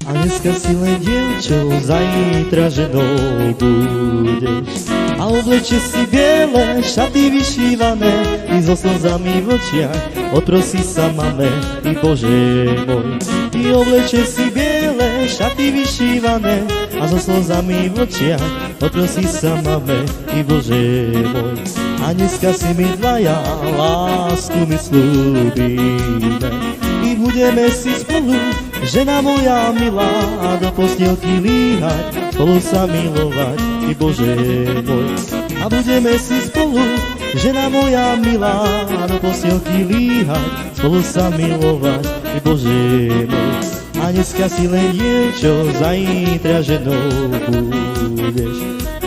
A dneska si len dievčou, zajtra ženou budeš. A oblečie si biele šaty vyšívané, i so slzami v očiach oprosí sa mame, i Bože môj. I oblečie si biele šaty vyšívané, a so slzami v očiach oprosí sa mame, i Bože môj. A dneska si my dvaja lásku my slúbime, i budeme si spolu, žena moja milá, a do postielky líhať, spolu sa milovať, i Bože môj. A budeme si spolu, žena moja milá, a do postielky líhať, spolu sa milovať, i Bože môj. A dneska si len dievčo, zajtra ženou budeš.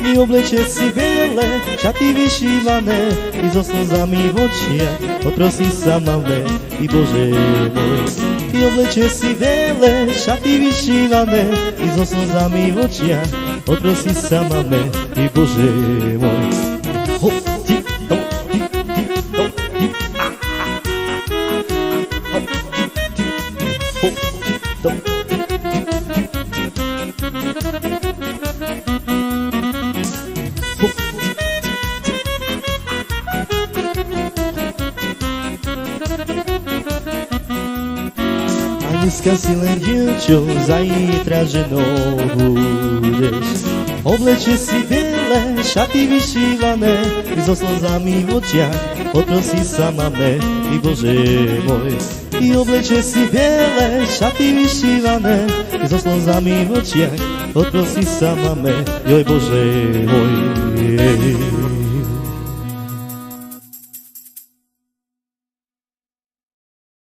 I oblečie si biele šaty vyšívané, i so slzami v očiach oprosí sa mame, i Bože môj. I oblečie si biele šaty vyšívané, i so slzami v očiach oprosí sa mame, i Bože môj. Ho, ti, to, ti, to, ti, a, ho, ti, ho, ti, to, dneska si len dievčou, zajtra ženou budeš. Oblečie si biele šaty vyšívané, i so slzami v očiach oprosí sa mame, i Bože môj. I oblečie si biele šaty vyšívané, i so slzami v očiach oprosí sa mame, joj Bože môj.